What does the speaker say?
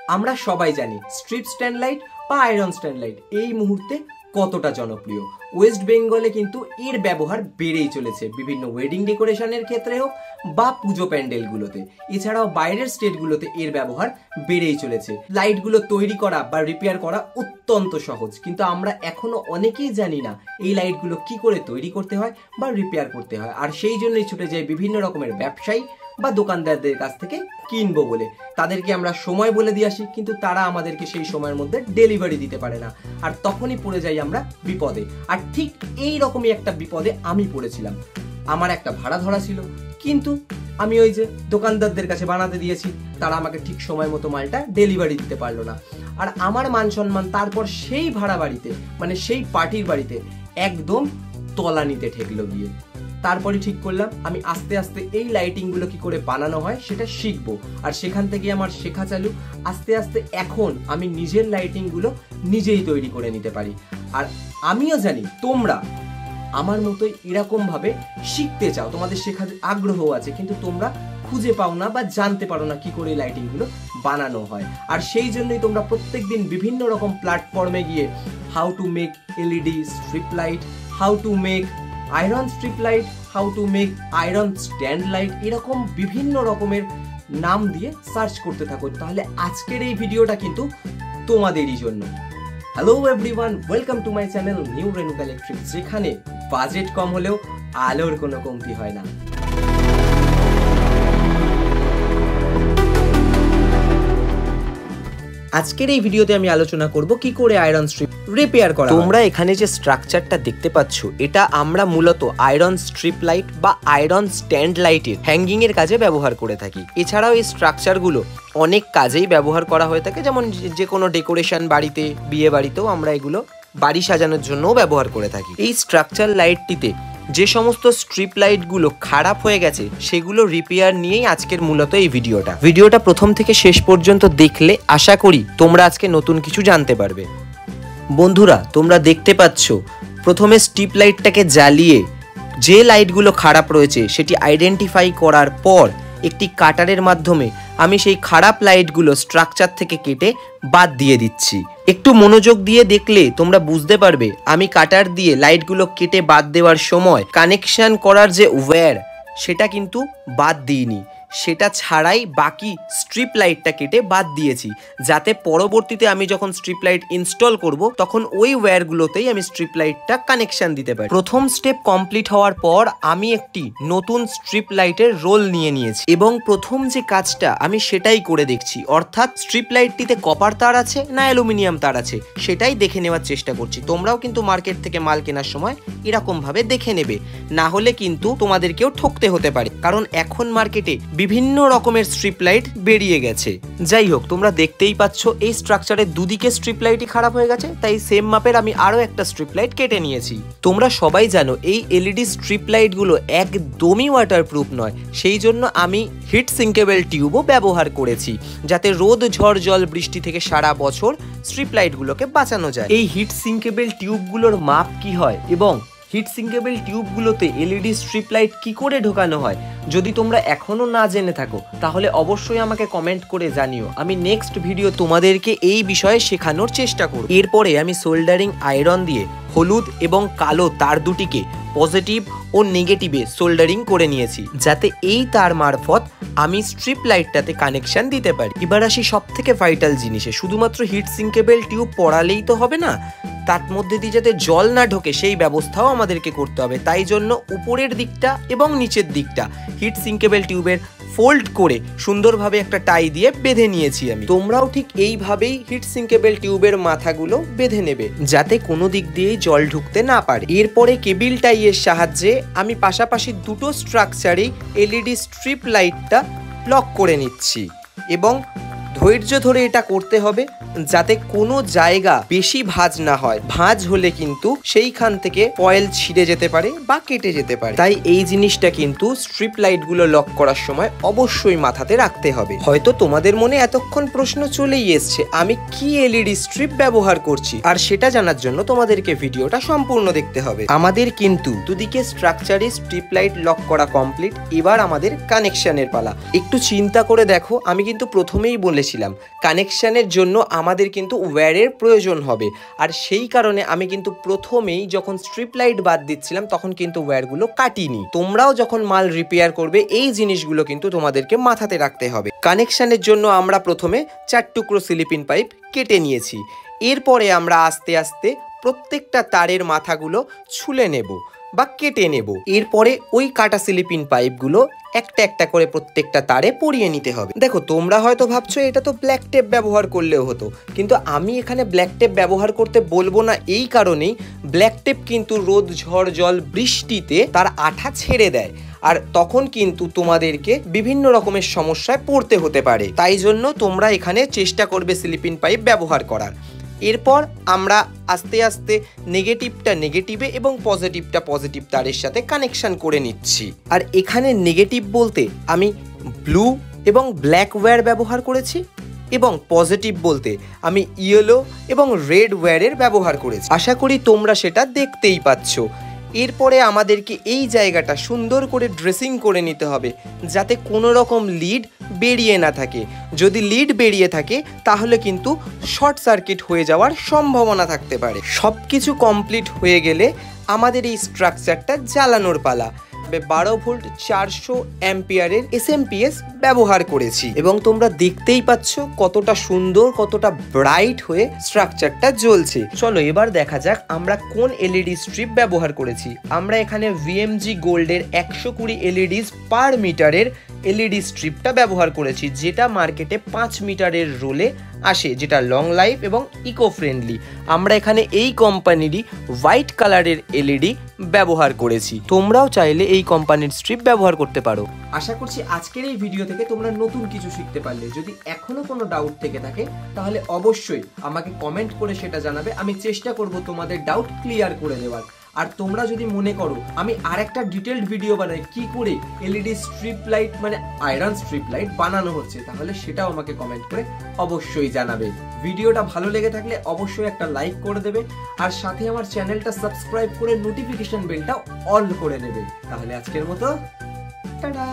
আমরা সবাই জানি স্ট্রিপ স্ট্যান্ড লাইট বা আয়রন স্ট্যান্ড লাইট এই মুহূর্তে কতটা জনপ্রিয়। ওয়েস্ট বেঙ্গলে কিন্তু এর ব্যবহার বেড়েই চলেছে, বিভিন্ন ওয়েডিং ডেকোরেশনের ক্ষেত্রে হোক বা পুজো প্যান্ডেলগুলোতে। এছাড়াও বাইরের স্টেটগুলোতে এর ব্যবহার বেড়েই চলেছে। লাইটগুলো তৈরি করা বা রিপেয়ার করা অত্যন্ত সহজ, কিন্তু আমরা এখনো অনেকেই জানি না এই লাইটগুলো কি করে তৈরি করতে হয় বা রিপেয়ার করতে হয়। আর সেই জন্যই ছুটে যায় বিভিন্ন রকমের ব্যবসায়ী বা দোকানদারদের কাছ থেকে কিনবো বলে। তাদেরকে আমরা সময় বলে দিয়ে আসি, কিন্তু তারা আমাদেরকে সেই সময়ের মধ্যে ডেলিভারি দিতে পারে না, আর তখনই পড়ে যাই আমরা বিপদে। আর ঠিক এই রকমই একটা বিপদে আমি পড়েছিলাম। আমার একটা ভাড়া ধরা ছিল, কিন্তু আমি ওই যে দোকানদারদের কাছে বানাতে দিয়েছি, তারা আমাকে ঠিক সময় মতো মালটা ডেলিভারি দিতে পারলো না। আর আমার মান সম্মান তারপর সেই ভাড়া বাড়িতে, মানে সেই পার্টির বাড়িতে একদম তলানিতে ঠেকলো গিয়ে। তারপরে ঠিক করলাম আমি আস্তে আস্তে এই লাইটিংগুলো কি করে বানানো হয় সেটা শিখবো। আর সেখান থেকে আমার শেখা চালু। আস্তে আস্তে এখন আমি নিজের লাইটিংগুলো নিজেই তৈরি করে নিতে পারি। আর আমিও জানি তোমরা আমার মতোই এরকম ভাবে শিখতে চাও, তোমাদের শেখার আগ্রহ আছে, কিন্তু তোমরা খুঁজে পাও না বা জানতে পারো না কি করে লাইটিংগুলো বানানো হয়। আর সেই জন্যই তোমরা প্রত্যেকদিন বিভিন্ন রকম প্ল্যাটফর্মে গিয়ে how to make LED strip light, how to make iron strip light, how to make iron stand light, এরকম বিভিন্ন রকমের নাম দিয়ে সার্চ করতে থাকো। তাহলে আজকের এই ভিডিওটা কিন্তু তোমাদেরই জন্য। Hello everyone, welcome to my channel new Renuka electric, যেখানে বাজেট কম হলেও আলোর কোনো কমতি হয় না। আজকের এই ভিডিওতে আমি আলোচনা করব কি করে আয়রন স্ট্রিপ রিপেয়ার করা। তোমরা এখানে যে স্ট্রাকচারটা দেখতে পাচ্ছ, এটা আমরা মূলত আয়রন স্ট্রিপ লাইট বা আয়রন স্ট্যান্ড লাইটের হ্যাঙ্গিং এর কাজে ব্যবহার করে থাকি। এছাড়াও এই স্ট্রাকচারগুলো অনেক কাজেই ব্যবহার করা হয়ে থাকে, যেমন যে কোনো ডেকোরেশন বাড়িতে, বিয়ে বাড়িতেও আমরা এগুলো বাড়ি সাজানোর জন্যও ব্যবহার করে থাকি। এই স্ট্রাকচার লাইটটিতে যে সমস্ত স্ট্রিপ লাইটগুলো খারাপ হয়ে গেছে সেগুলো রিপেয়ার নিয়েই আজকের মূলত এই ভিডিওটা প্রথম থেকে শেষ পর্যন্ত দেখলে আশা করি তোমরা আজকে নতুন কিছু জানতে পারবে। বন্ধুরা, তোমরা দেখতে পাচ্ছ প্রথমে স্ট্রিপ লাইটটাকে জ্বালিয়ে যে লাইটগুলো খারাপ রয়েছে সেটি আইডেন্টিফাই করার পর একটি কাটারের মাধ্যমে আমি সেই খারাপ লাইটগুলো স্ট্রাকচার থেকে কেটে বাদ দিয়ে দিচ্ছি। একটু মনোযোগ দিয়ে দেখলে তোমরা বুঝতে পারবে আমি কাটার দিয়ে লাইটগুলো কেটে বাদ দেওয়ার সময় কানেকশন করার যে ওয়্যার সেটা কিন্তু বাদ দিইনি, সেটা ছাড়াই বাকি স্ট্রিপ লাইটটা কেটে বাদ দিয়েছি, যাতে পরবর্তীতে আমি যখন স্ট্রিপ লাইট ইনস্টল করব তখন ওই ওয়্যারগুলোতেই আমি স্ট্রিপ লাইটটা কানেকশন দিতে পারি। প্রথম স্টেপ কমপ্লিট হওয়ার পর আমি একটি নতুন স্ট্রিপ লাইটের রোল নিয়ে নিয়েছি এবং প্রথম যে কাজটা আমি সেটাই করে দেখছি, অর্থাৎ স্ট্রিপ লাইটটিতে কপার তার আছে না অ্যালুমিনিয়াম তার আছে সেটাই দেখে নেওয়ার চেষ্টা করছি। তোমরাও কিন্তু মার্কেট থেকে মাল কেনার সময় এরকম ভাবে দেখে নেবে, না হলে কিন্তু তোমাদেরকেও ঠকতে হতে পারে, কারণ এখন মার্কেটে বিভিন্ন রকমের স্ট্রিপ লাইট বেরিয়ে গেছে। যাই হোক, তোমরা দেখতেই পাচ্ছ এই স্ট্রাকচারের দুদিকে স্ট্রিপ লাইটই খারাপ হয়ে গেছে, তাই সেম মাপের আমি আরো একটা স্ট্রিপ লাইট কেটে নিয়েছি। তোমরা সবাই জানো এই এলইডি স্ট্রিপ লাইটগুলো একদমই ওয়াটারপ্রুফ নয়, সেই জন্য আমি হিট সিঙ্কেবল টিউবও ব্যবহার করেছি, যাতে রোদ ঝড় জল বৃষ্টি থেকে সারা বছর স্ট্রিপ লাইটগুলোকে বাঁচানো যায়। এই হিট সিঙ্কেবল টিউবগুলোর মাপ কি হয় এবং হিট সিঙ্কেবল টিউবগুলোতে এলইডি স্ট্রিপ লাইট কি করে ঢোকানো হয় যদি তোমরা এখনো না জেনে থাকো, তাহলে অবশ্যই আমাকে কমেন্ট করে জানিও। আমি নেক্সট ভিডিও তোমাদেরকে এই বিষয়ে শেখানোর চেষ্টা করব। এরপরে আমি সোল্ডারিং আয়রন দিয়ে হলুদ এবং কালো তার দুটিকে পজিটিভ ও নেগেটিভে সোল্ডারিং করে নিয়েছি, যাতে এই তার মারফত আমি স্ট্রিপ লাইটটাতে কানেকশন দিতে পারি। এবার আসি সব থেকে ভাইটাল জিনিসে, শুধুমাত্র হিট সিঙ্কেবল টিউব পড়ালেই তো হবে না, তার মধ্যে দিয়ে যাতে জল না ঢোকে সেই ব্যবস্থাও আমাদেরকে করতে হবে। তাই জন্য উপরের দিকটা এবং নিচের দিকটা হিট সিঙ্কেবল টিউবের ফোল্ড করে সুন্দরভাবে একটা টাই দিয়ে বেঁধে নিয়েছি আমি। তোমরাও ঠিক এইভাবেই হিট সিঙ্কেবল টিউবের মাথাগুলো বেঁধে নেবে, যাতে কোনো দিক দিয়েই জল ঢুকতে না পারে। এরপরে কেবিল টাইয়ের সাহায্যে আমি পাশাপাশি দুটো স্ট্রাকচারেই এলইডি স্ট্রিপ লাইটটা লক করে নিচ্ছি এবং ধৈর্য ধরে এটা করতে হবে, যাতে কোনো জায়গা বেশি ভাঁজ না হয়। ভাঁজ হলে কিন্তু সেইখান থেকে ফয়েল ছিঁড়ে যেতে পারে বা কেটে যেতে পারে। তাই এই জিনিসটা কিন্তু স্ট্রিপ লাইট গুলো লক করার সময় অবশ্যই মাথাতে রাখতে হবে। হয়তো তোমাদের মনে এতক্ষণ প্রশ্ন চলেই এসছে আমি কি এলইডি স্ট্রিপ ব্যবহার করছি, আর সেটা জানার জন্য তোমাদেরকে ভিডিওটা সম্পূর্ণ দেখতে হবে। আমাদের কিন্তু দুদিকে স্ট্রাকচারে স্ট্রিপ লাইট লক করা কমপ্লিট। এবার আমাদের কানেকশনের পালা। একটু চিন্তা করে দেখো, আমি কিন্তু প্রথমেই বলেছিলাম কানেকশনের জন্য আমাদের কিন্তু ওয়্যারের প্রয়োজন হবে, আর সেই কারণে আমি কিন্তু প্রথমেই যখন স্ট্রিপ লাইট বাদ দিচ্ছিলাম তখন কিন্তু ওয়্যারগুলো কাটিনি। তোমরাও যখন মাল রিপেয়ার করবে এই জিনিসগুলো কিন্তু তোমাদেরকে মাথাতে রাখতে হবে। কানেকশনের জন্য আমরা প্রথমে 4 টুকরো স্লিপিং পাইপ কেটে নিয়েছি। এরপরে আমরা আস্তে আস্তে প্রত্যেকটা তারের মাথাগুলো ছুলে নেব বা কেটে নেব। এরপরে ওই কাটা স্লিপিং পাইপগুলো একটা একটা করে প্রত্যেকটা তারে পরিয়ে নিতে হবে। দেখো, তোমরা হয়তো ভাবছো এটা তো ব্ল্যাক টেপ ব্যবহার করলেও হতো, কিন্তু আমি এখানে ব্ল্যাক টেপ ব্যবহার করতে বলবো না এই কারণেই, ব্ল্যাক টেপ কিন্তু রোদ, ঝড়, জল, বৃষ্টিতে তার আঠা ছেড়ে দেয়, আর তখন কিন্তু তোমাদেরকে বিভিন্ন রকমের সমস্যায় পড়তে হতে পারে। তাই জন্য তোমরা এখানে চেষ্টা করবে স্লিপিং পাইপ ব্যবহার করার। এরপর আমরা আস্তে আস্তে নেগেটিভটা নেগেটিভে এবং পজিটিভটা পজিটিভ তারের সাথে কানেকশন করে নিচ্ছি। আর এখানে নেগেটিভ বলতে আমি ব্লু এবং ব্ল্যাক ওয়্যার ব্যবহার করেছি, এবং পজিটিভ বলতে আমি ইয়েলো এবং রেড ওয়্যারের ব্যবহার করেছি। আশা করি তোমরা সেটা দেখতেই পাচ্ছ। এরপরে আমাদেরকে এই জায়গাটা সুন্দর করে ড্রেসিং করে নিতে হবে যাতে কোনো রকম লিড বেরিয়ে না থাকে। যদি লিড বেরিয়ে থাকে তাহলে কিন্তু শর্ট সার্কিট হয়ে যাওয়ার সম্ভাবনা থাকতে পারে। সব কিছু কমপ্লিট হয়ে গেলে আমাদের এই স্ট্রাকচারটা জ্বালানোর পালা। 12 ভোল্ট 400 অ্যাম্পিয়ারের এসএমপিএস ব্যবহার করেছি, এবং তোমরা দেখতেই পাচ্ছ কতটা সুন্দর, কতটা ব্রাইট হয়ে স্ট্রাকচারটা জ্বলছে। চলো এবার দেখা যাক আমরা কোন এলইডি স্ট্রিপ ব্যবহার করেছি। আমরা এখানে ভিএমজি গোল্ডের 120 এলইডিস পার মিটারের এলইডি স্ট্রিপটা ব্যবহার করেছি, যেটা মার্কেটে 5 মিটারের রোলে আসে, যেটা লং লাইফ এবং ইকো ফ্রেন্ডলি। আমরা এখানে এই কোম্পানিরই হোয়াইট কালারের এলইডি ব্যবহার করেছি। তোমরাও চাইলে এই কোম্পানির স্ট্রিপ ব্যবহার করতে পারো। আশা করছি আজকের এই ভিডিও থেকে তোমরা নতুন কিছু শিখতে পারলে। যদি এখনো কোনো ডাউট থেকে থাকে তাহলে অবশ্যই আমাকে কমেন্ট করে সেটা জানাবে। আমি চেষ্টা করব তোমাদের ডাউট ক্লিয়ার করে দেওয়ার। আর তোমরা যদি মনে করো আমি আরেকটা ডিটেইলড ভিডিও বানাই কি করে এলইডি স্ট্রিপ লাইট মানে আয়রন স্ট্রিপ লাইট বানানো হচ্ছে, তাহলে সেটাও আমাকে কমেন্ট করে অবশ্যই জানাবে। ভিডিওটা ভালো লেগে থাকলে অবশ্যই একটা লাইক করে দেবে, আর সাথে আমার চ্যানেলটা সাবস্ক্রাইব করে নোটিফিকেশন বেলটা অন করে নেবে। তাহলে আজকের মতো টাটা।